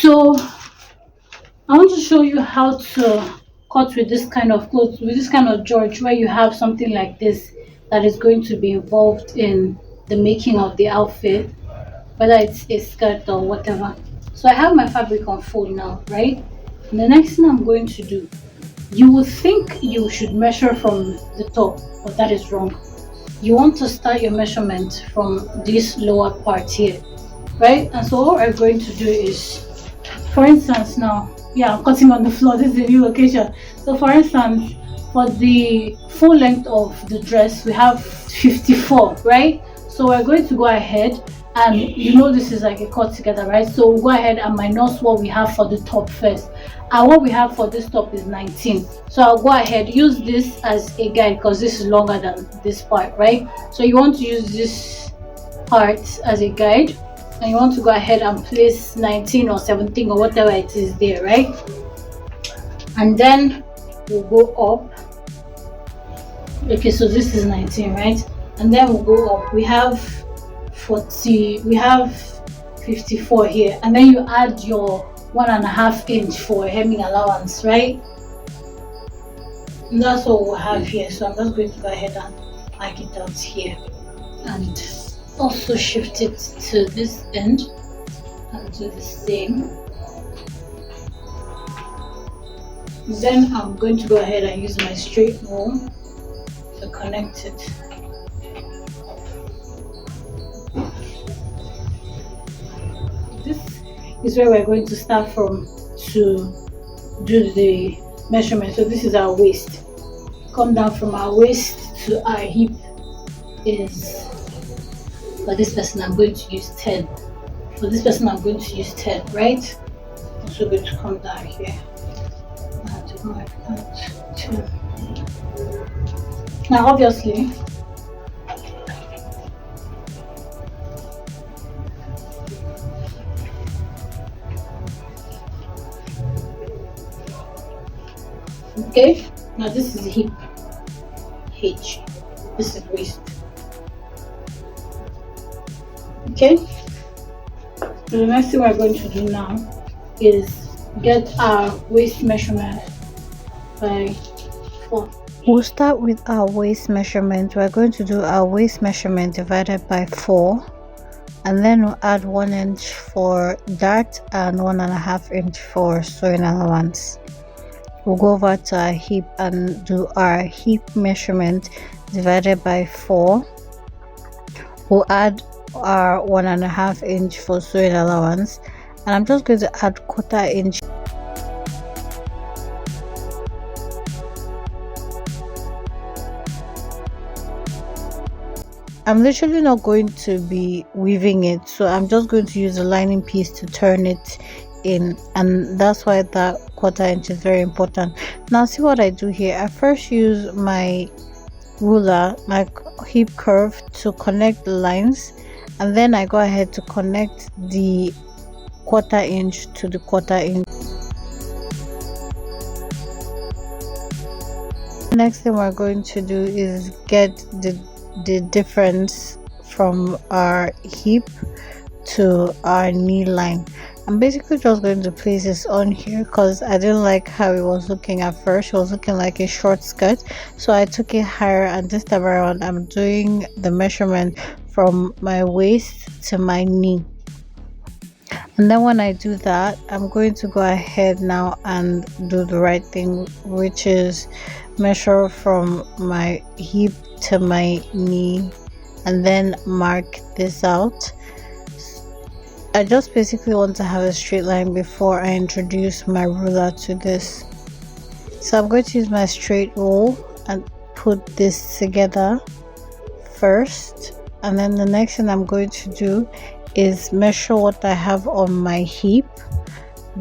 So I want to show you how to cut with this kind of clothes, with this kind of George, where you have something like this that is going to be involved in the making of the outfit, whether it's a skirt or whatever. So I have my fabric on fold now, right? And the next thing I'm going to do, you would think you should measure from the top, but that is wrong. You want to start your measurement from this lower part here, right? And so what we're going to do is, for instance, now, yeah, I'm cutting on the floor. This is a new location. So, for instance, for the full length of the dress, we have 54, right? So, we're going to go ahead and this is like a cut together, right? So, we'll go ahead and minus what we have for the top first. And what we have for this top is 19. So, I'll go ahead, use this as a guide because this is longer than this part, right? So, you want to use this part as a guide, and you want to go ahead and place 19 or 17 or whatever it is there, right? And then we'll go up. Okay, so this is 19, right? And then we'll go up. We have 54 here, and then you add your 1.5 inch for hemming allowance, right? And that's what we'll have here. So I'm just going to go ahead and mark it out here, and also shift it to this end and do the same. Then I'm going to go ahead and use my straight roll to connect it. This is where we're going to start from to do the measurement. So this is our waist. Come down from our waist to our hip is, for this person I'm going to use 10. For this person I'm going to use 10, right? I'm also going to come down here and do my 10. Now obviously okay, now this is hip H, this is waist. Okay, so the next thing we're going to do now is get our waist measurement by 4. We'll start with our waist measurement. We're going to do our waist measurement divided by 4, and then we'll add 1 inch for dart and 1.5 inch for sewing allowance. We'll go over to our hip and do our hip measurement divided by 4. We'll add our 1.5 inch for sewing allowance, and I'm just going to add 1/4 inch. I'm literally not going to be weaving it, so I'm just going to use a lining piece to turn it in, and that's why that 1/4 inch is very important. Now see what I do here. I first use my ruler, my hip curve, to connect the lines, and then I go ahead to connect the 1/4 inch to the 1/4 inch. Next thing we're going to do is get the difference from our hip to our knee line. I'm basically just going to place this on here because I didn't like how it was looking at first. It was looking like a short skirt, so I took it higher, and this time around I'm doing the measurement from my waist to my knee. And then when I do that, I'm going to go ahead now and do the right thing, which is measure from my hip to my knee and then mark this out. I just basically want to have a straight line before I introduce my ruler to this. So I'm going to use my straight roll and put this together first, and then the next thing I'm going to do is measure what I have on my hip,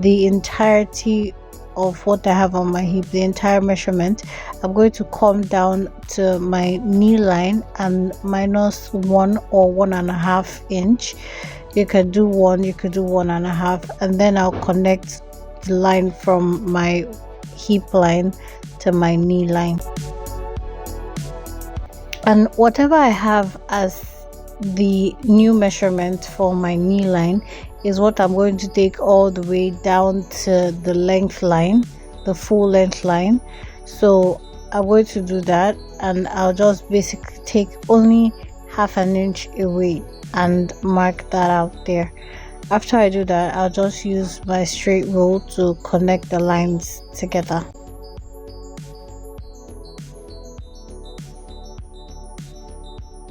the entirety of what I have on my hip, the entire measurement. I'm going to come down to my knee line and minus 1 or 1.5 inch. You could do 1, you could do 1.5, and then I'll connect the line from my hip line to my knee line. And whatever I have as the new measurement for my knee line is what I'm going to take all the way down to the length line, the full length line. So I'm going to do that, and I'll just basically take only half an inch away and mark that out there. After I do that, I'll just use my straight rule to connect the lines together.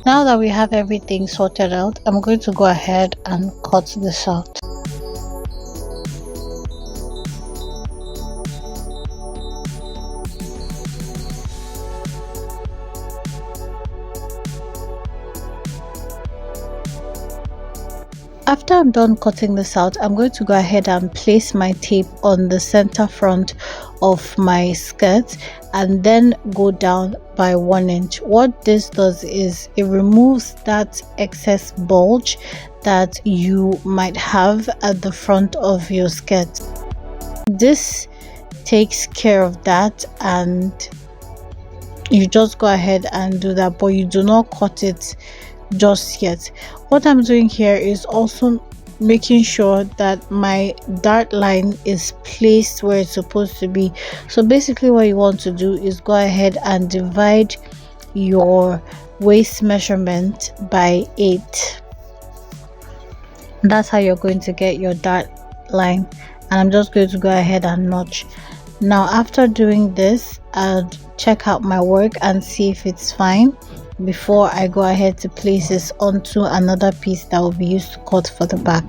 Now that we have everything sorted out, I'm going to go ahead and cut this out. After I'm done cutting this out, I'm going to go ahead and place my tape on the center front of my skirt and then go down by 1 inch. What this does is it removes that excess bulge that you might have at the front of your skirt. This takes care of that, and you just go ahead and do that, but you do not cut it just yet. What I'm doing here is also making sure that my dart line is placed where it's supposed to be. So basically what you want to do is go ahead and divide your waist measurement by 8. That's how you're going to get your dart line, and I'm just going to go ahead and notch. Now after doing this, I'll check out my work and see if it's fine before I go ahead to place this onto another piece that will be used to cut for the back.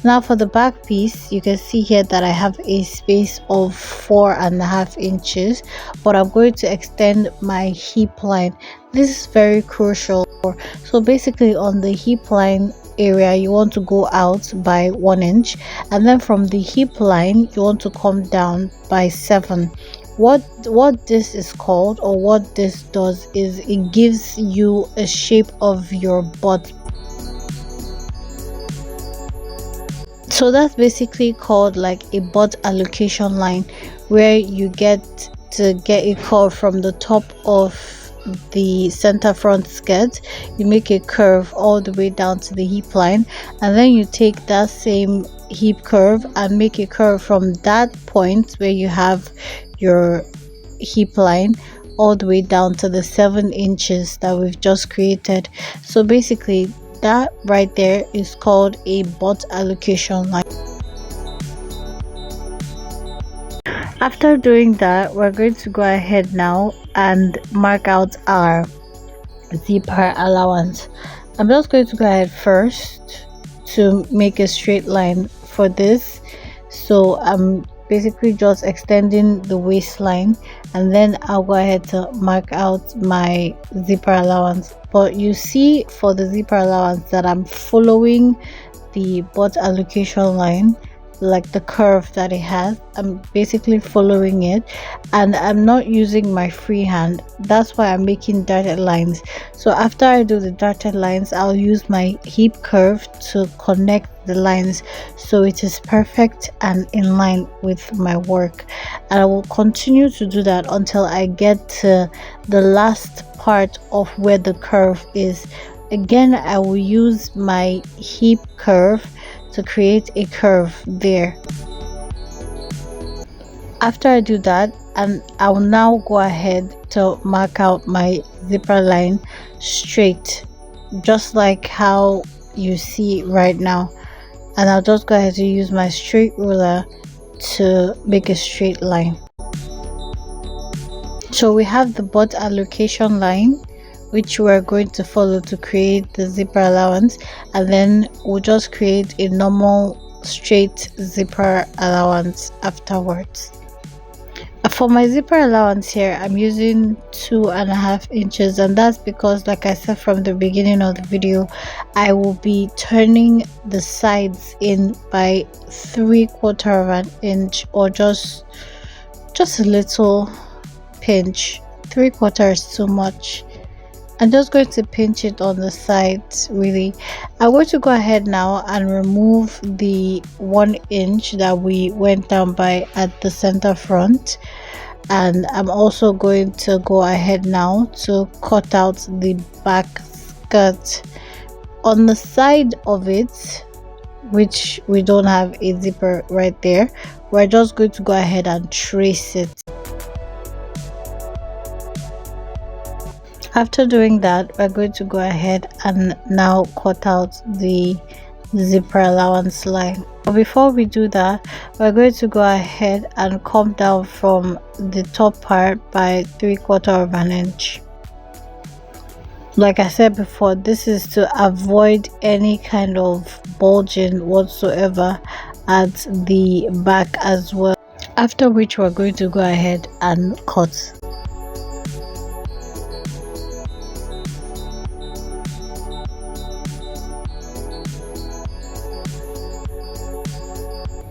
Now for the back piece, you can see here that I have a space of 4.5 inches, but I'm going to extend my hip line. This is very crucial. So basically on the hip line area, you want to go out by 1 inch, and then from the hip line you want to come down by 7. What this is called, or what this does, is it gives you a shape of your butt. So that's basically called like a butt allocation line, where you get to get a curve from the top of the center front skirt. You make a curve all the way down to the hip line, and then you take that same hip curve and make a curve from that point where you have your hip line all the way down to the 7 inches that we've just created. So basically that right there is called a butt allocation line. After doing that, we're going to go ahead now and mark out our zipper allowance. I'm just going to go ahead first to make a straight line for this. So I'm basically just extending the waistline, and then I'll go ahead to mark out my zipper allowance. But you see for the zipper allowance that I'm following the butt allocation line, like the curve that it has. I'm basically following it, and I'm not using my free hand. That's why I'm making dotted lines. So after I do the dotted lines, I'll use my hip curve to connect the lines so it is perfect and in line with my work. And I will continue to do that until I get to the last part of where the curve is. Again, I will use my hip curve to create a curve there. After I do that, and I'll now go ahead to mark out my zipper line straight, just like how you see right now. And I'll just go ahead to use my straight ruler to make a straight line. So we have the butt allocation line, which we're going to follow to create the zipper allowance, and then we'll just create a normal straight zipper allowance afterwards. For my zipper allowance here, I'm using 2.5 inches, and that's because, like I said from the beginning of the video, I will be turning the sides in by 3/4 of an inch, or just a little pinch. 3/4 is too much. I'm just going to pinch it on the sides. Really, I'm going to go ahead now and remove the 1 inch that we went down by at the center front, and I'm also going to go ahead now to cut out the back skirt. On the side of it, which we don't have a zipper right there, we're just going to go ahead and trace it. After doing that, we're going to go ahead and now cut out the zipper allowance line. But before we do that, we're going to go ahead and come down from the top part by 3/4 of an inch. Like I said before, this is to avoid any kind of bulging whatsoever at the back as well, after which we're going to go ahead and cut.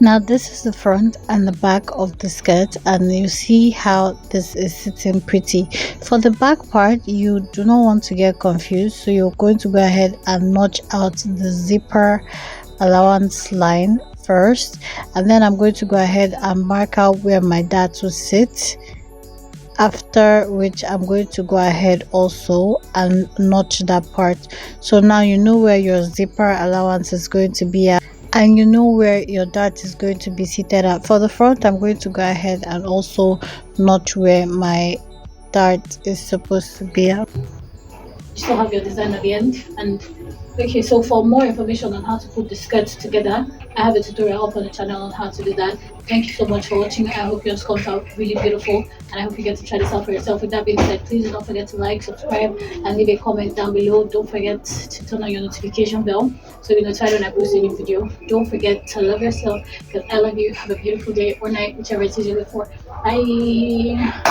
Now this is the front and the back of the skirt, and you see how this is sitting pretty. For the back part, you do not want to get confused, so you're going to go ahead and notch out the zipper allowance line first, and then I'm going to go ahead and mark out where my dart will sit, after which I'm going to go ahead also and notch that part. So now you know where your zipper allowance is going to be at, and you know where your dart is going to be seated at. For the front, I'm going to go ahead and also notch where my dart is supposed to be at. You still have your design at the end. And okay, so for more information on how to put the skirts together, I have a tutorial up on the channel on how to do that. Thank you so much for watching. I hope yours comes out really beautiful, and I hope you get to try this out for yourself. With that being said, please don't forget to like, subscribe, and leave a comment down below. Don't forget to turn on your notification bell so you're notified when I post a new video. Don't forget to love yourself, because I love you. Have a beautiful day or night, whichever it is you look for. Bye.